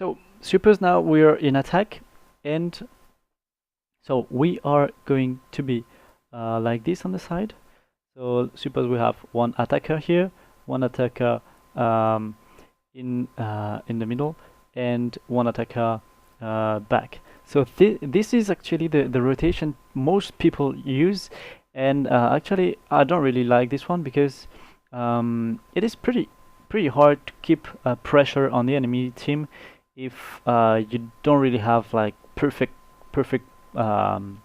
So suppose now we are in attack, and so we are going to be like this on the side. So suppose we have one attacker here, one attacker um, in the middle, and one attacker back. So this is actually the rotation most people use, and actually I don't really like this one because it is pretty hard to keep pressure on the enemy team if you don't really have like perfect um,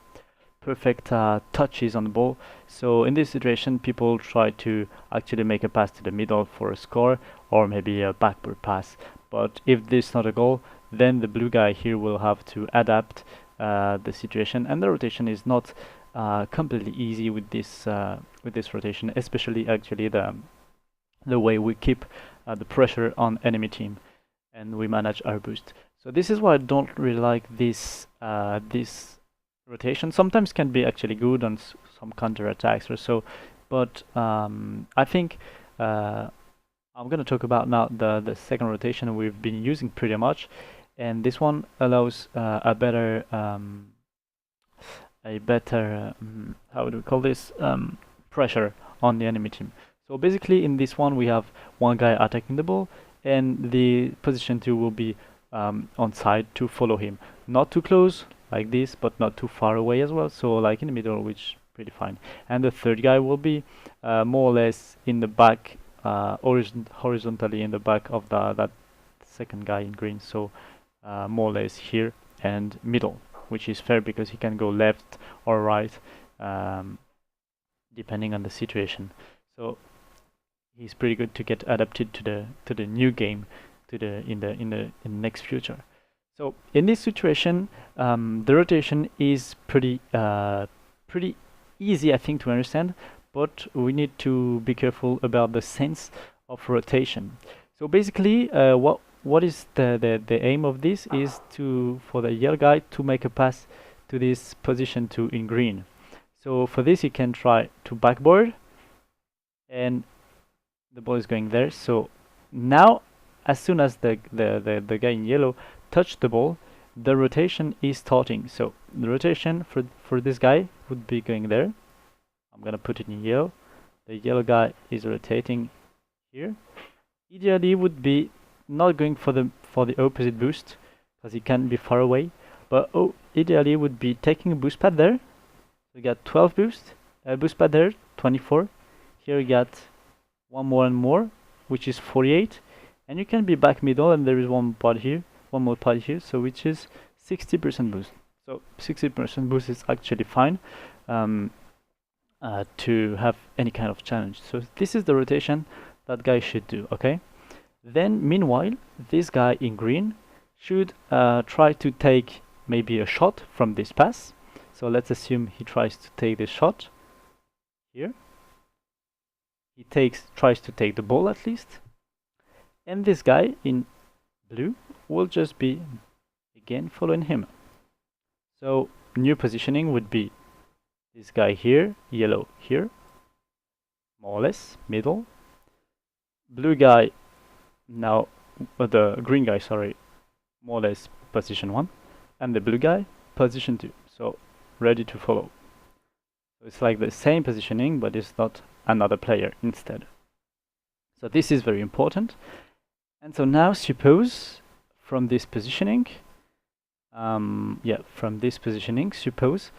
perfect touches on the ball. So in this situation, people try to actually make a pass to the middle for a score, or maybe a backward pass. But if this is not a goal, then the blue guy here will have to adapt the situation, and the rotation is not completely easy with this rotation, especially actually the way we keep the pressure on enemy team and we manage our boost. So this is why I don't really like this rotation. Sometimes can be actually good on some counter attacks or so, but I think I'm gonna talk about now the second rotation we've been using pretty much, and this one allows a better how do we call this pressure on the enemy team. So basically in this one we have one guy attacking the ball, and the position 2 will be on side to follow him. Not too close like this, but not too far away as well. So like in the middle, which pretty fine. And the third guy will be more or less in the back, horizontally in the back of that second guy in green. So more or less here and middle, which is fair because he can go left or right, depending on the situation. So he's pretty good to get adapted to the new game, in the next future. So in this situation, the rotation is pretty easy, I think, to understand, but we need to be careful about the sense of rotation. So basically, what is the aim of this is for the yellow guy to make a pass to this position 2 in green. So for this, you can try to backboard, and the ball is going there. So now, as soon as the guy in yellow touched the ball, the rotation is starting. So the rotation for this guy would be going there. I'm gonna put it in yellow. The yellow guy is rotating here. Ideally would be not going for the opposite boost because he can be far away, but ideally would be taking a boost pad there. We got 12 boost pad there, 24. Here we got one more and more, which is 48, and you can be back middle, and there is one more pod here, so which is 60% boost. So 60% boost is actually fine to have any kind of challenge. So this is the rotation that guy should do. Okay. Then meanwhile, this guy in green should try to take maybe a shot from this pass. So let's assume he tries to take this shot here. He tries to take the ball at least, and this guy in blue will just be again following him. So new positioning would be this guy here, yellow here, more or less middle. Blue guy now, the green guy, sorry, more or less position 1, and the blue guy position 2. So ready to follow. So it's like the same positioning, but it's not another player instead. So this is very important. And so now suppose from this positioning, suppose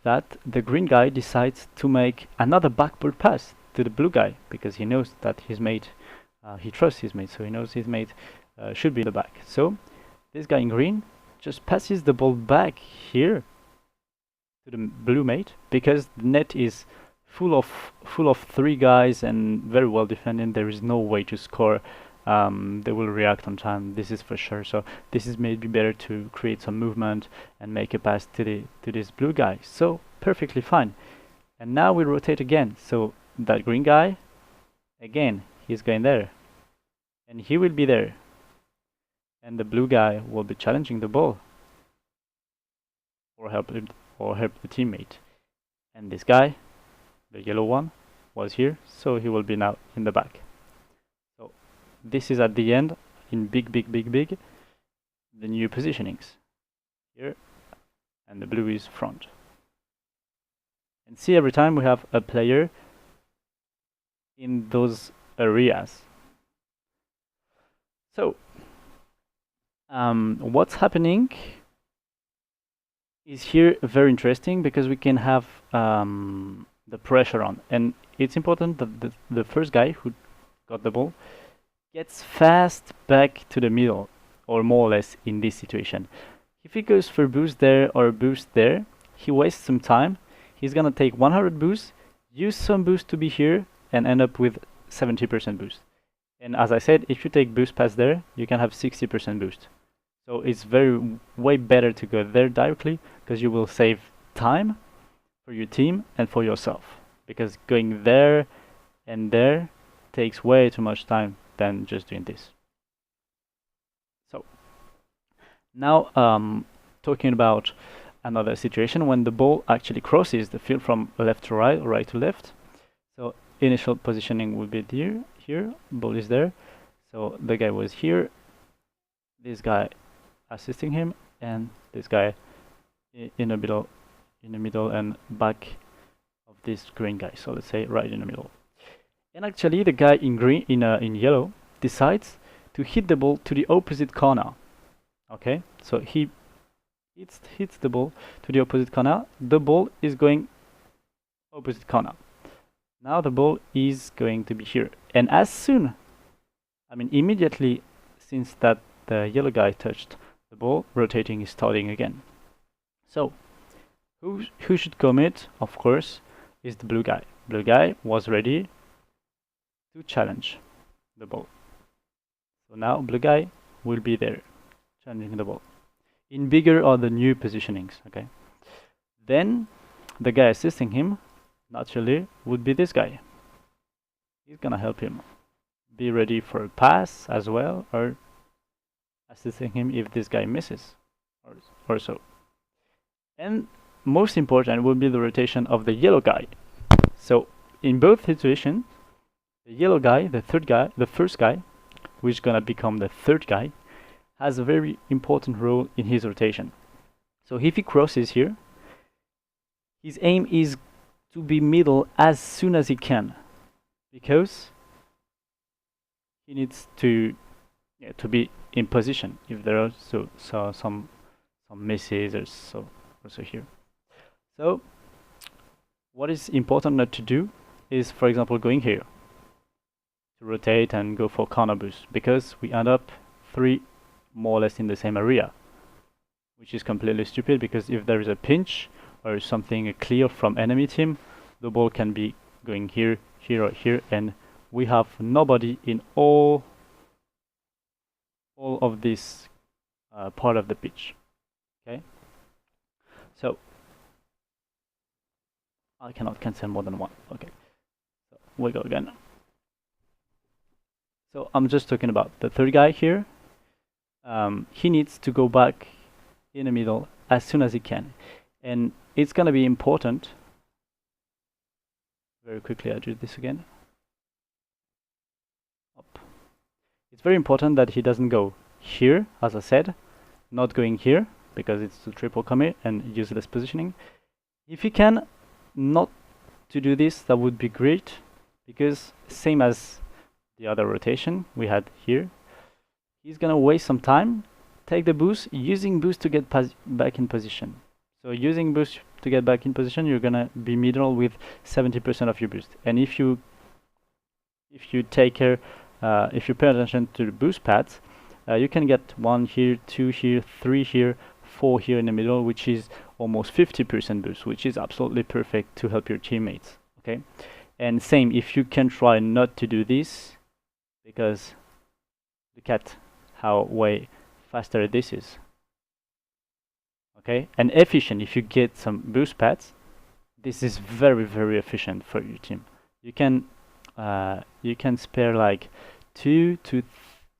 that the green guy decides to make another backward pass to the blue guy because he knows that his mate, he trusts his mate, so he knows his mate should be in the back. So this guy in green just passes the ball back here to the blue mate because the net is full of 3 guys and very well defended. There is no way to score. They will react on time, this is for sure. So this is maybe better to create some movement and make a pass to this blue guy. So perfectly fine. And now we rotate again. So that green guy, again, he's going there, and he will be there, and the blue guy will be challenging the ball or help the teammate. And this guy, the yellow one, was here, so he will be now in the back. So this is at the end in big. the new positionings here, and the blue is front. And see, every time we have a player in those areas. So what's happening is here very interesting, because we can have the pressure on, and it's important that the first guy who got the ball gets fast back to the middle, or more or less in this situation. If he goes for boost there or boost there, he wastes some time. He's gonna take 100 boost, use some boost to be here, and end up with 70% boost. And as I said, if you take boost pass there, you can have 60% boost. So it's way better to go there directly, because you will save time for your team and for yourself. Because going there and there takes way too much time than just doing this. So now talking about another situation when the ball actually crosses the field from left to right or right to left. So initial positioning will be here, ball is there. So the guy was here, this guy assisting him, and this guy in the middle and back of this green guy. So let's say right in the middle. And actually the guy in green, in yellow, decides to hit the ball to the opposite corner. Okay, so he hits the ball to the opposite corner. The ball is going opposite corner. Now the ball is going to be here, and as soon, immediately since that the yellow guy touched the ball, rotating is starting again. So who should commit? Of course, is the blue guy. Blue guy was ready to challenge the ball. So now blue guy will be there challenging the ball in bigger or the new positionings. Okay, then the guy assisting him naturally would be this guy. He's gonna help him be ready for a pass as well, or assisting him if this guy misses or so. And most important will be the rotation of the yellow guy. So in both situations, the yellow guy, the first guy, which is gonna become the third guy, has a very important role in his rotation. So if he crosses here, his aim is to be middle as soon as he can, because he needs to be in position if there are some misses or so also here. So what is important not to do is, for example, going here to rotate and go for corner boost, because we end up 3 more or less in the same area, which is completely stupid, because if there is a pinch or something clear from enemy team, the ball can be going here, here or here, and we have nobody in all of this part of the pitch. Okay, so I cannot cancel more than one. Okay, so we go again. So I'm just talking about the third guy here. He needs to go back in the middle as soon as he can, and it's gonna be important. Very quickly, I do this again. Up. It's very important that he doesn't go here, as I said, not going here, because it's a triple commit and useless positioning. If he can not to do this, that would be great, because same as the other rotation we had here, he's gonna waste some time, take the boost, using boost to get back in position. So using boost to get back in position, you're gonna be middle with 70% of your boost. And if you take care, if you pay attention to the boost pads, you can get 1 here, 2 here, 3 here, 4 here in the middle, which is almost 50% boost, which is absolutely perfect to help your teammates. Okay, and same if you can try not to do this, because look at how way faster this is. Okay, and efficient. If you get some boost pads, this is very, very efficient for your team. You can spare like 2 to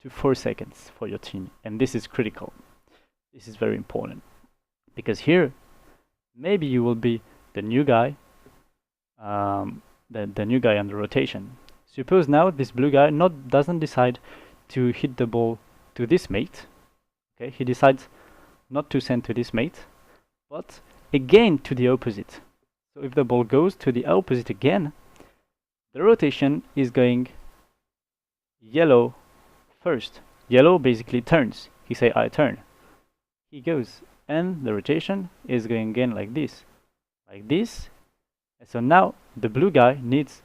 4 seconds for your team, and this is critical. This is very important, because here maybe you will be the new guy, the new guy on the rotation. Suppose now this blue guy doesn't decide to hit the ball to this mate. Okay, he decides not to send to this mate, but again to the opposite. So if the ball goes to the opposite again, the rotation is going yellow first. Yellow basically turns. He say I turn. He goes, and the rotation is going again like this. Like this. And so now the blue guy needs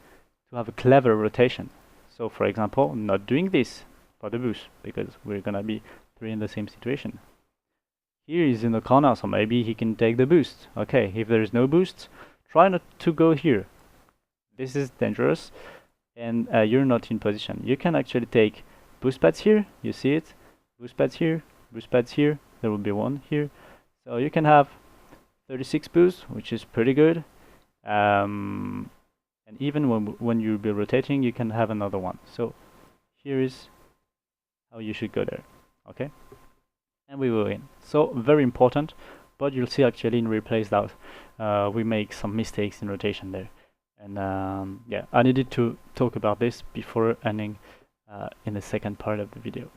to have a clever rotation. So for example, not doing this for the boost, because we're gonna be three in the same situation. Here he's in the corner, so maybe he can take the boost. Okay, if there is no boost, try not to go here. This is dangerous, and you're not in position. You can actually take boost pads here, you see it, boost pads here, there will be one here. So you can have 36 boosts, which is pretty good. And even when you'll be rotating, you can have another one. So here is how you should go there, okay? And we will in. So very important, but you'll see actually in replays that we make some mistakes in rotation there. And yeah, I needed to talk about this before ending in the second part of the video.